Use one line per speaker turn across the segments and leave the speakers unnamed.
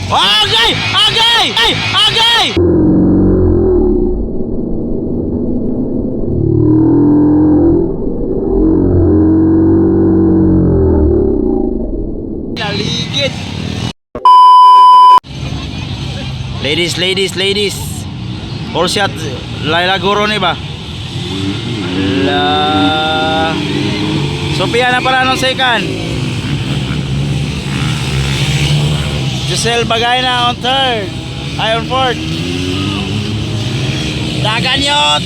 Agay! Agay! Ay! Agay! Naligid. Ladies. All shot. Laila Guro ni ba? Sophia na pala ng second. Giselle Bagay na on third. Ay on fourth. Dagan yot.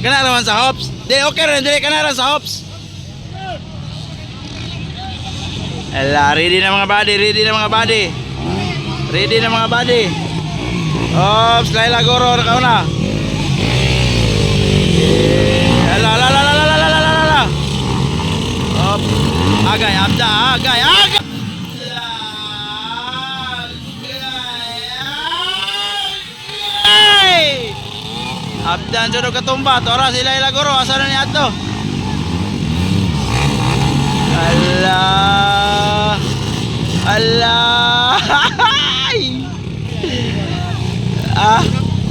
Kana naman sa hops. Di okay rin, dili kana rin sa hops. Ala, ready na mga body. Ops, Laila Guro nakauna. Ala. Op. Agay. Abdan jud katumba, tora si Laila Guro asa na ni adto? Allah.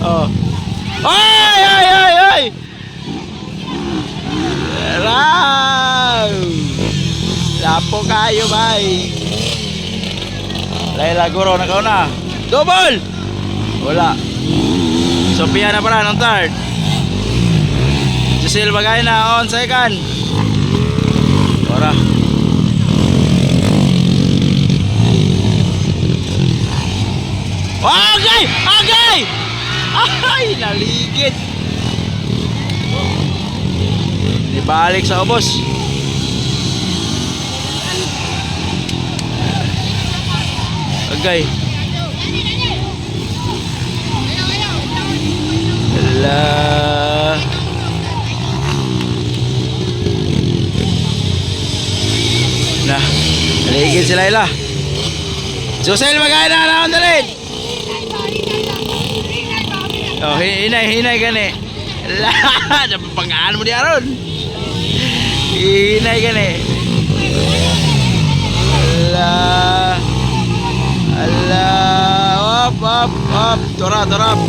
Oh. Ay. Raw. Lapo kayo, bay. Laila Guro nakauna. Double. Wala. Sophia na pala ng third. Giselle Bagay na on second. Ora. Agay! Ay, naligid. Ibalik sa ubos. Agay. Nah, naligid si Laila. Giselle Bagay na naundalit. Oh, hinay gani. Lah, pangaan mo di aron. Hinay gani. Allah. Op. Torap.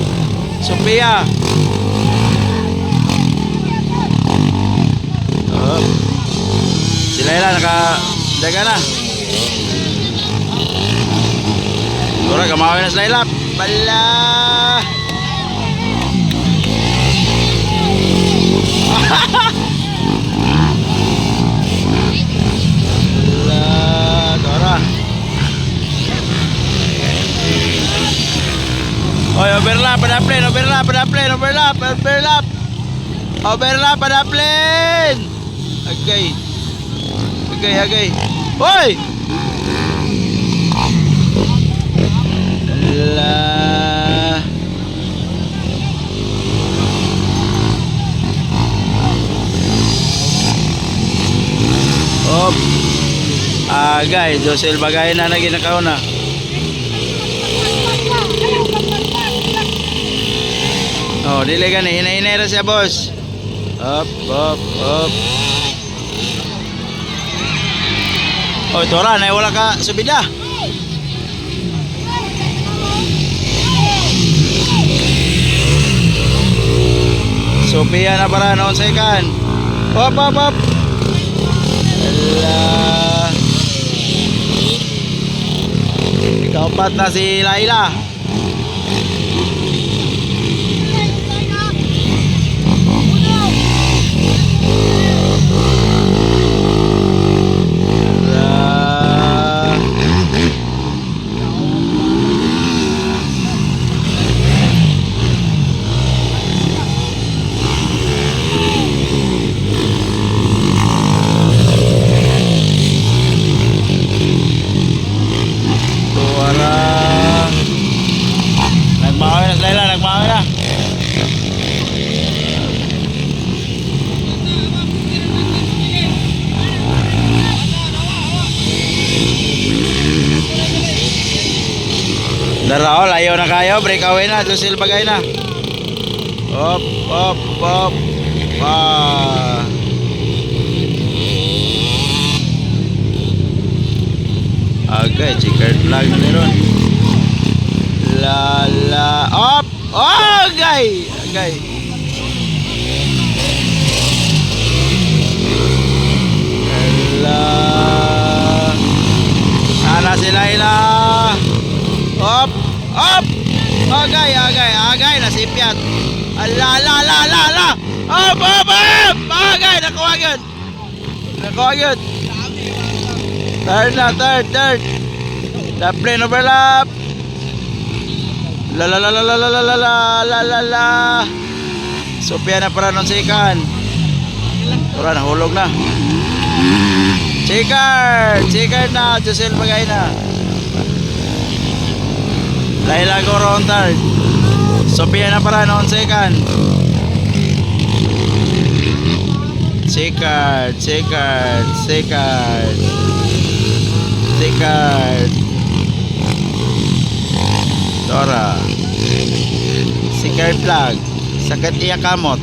Sophia. Op. Si Laila naka-daga na. Tora kamawin na si Laila. Bala. Tora. Oy, overlap pada plane. Agay. Oy! Allah. Op. Agay, Giselle Bagay na nakauna. Oh, dili gani, hinay ra siya, boss. Up. Oh, tora na wala ka subida. Sophia na para noon second. Op. Allah. Ikapat na si Laila. Nagmahaw na. Daraol, ayaw na kayo, breakaway na, Giselle Bagay na. Op. Agay, checkered flag na meron. Lala. Op! Oh, agay! Agay. Lala. Sana sila ila. Op! Op! Agay, agay, agay. Nasipyat. Ala, la, la, la, la. Op, op, op! Agay, nakuha yun. Nakuha yun. Third na, third. Lap lane overlap. La la la la la la la la la la la. Sophia na para nun sikan. Tura, nahulog na. Chikard na. Josel bagay na. Laila Goro on third. Sophia na para nun sikan. Chikard. Dora. Chikard flag. Sakit iya kamot.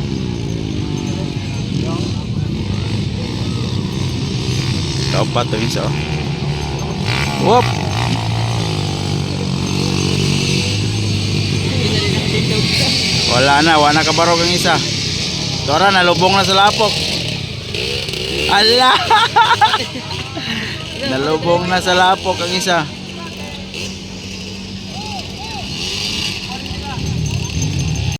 Kaupat to isa. Whoop. Wala na kabarog ang isa. Dora, nalubong na sa lapok. Ala! Nalubong na sa lapok ang isa.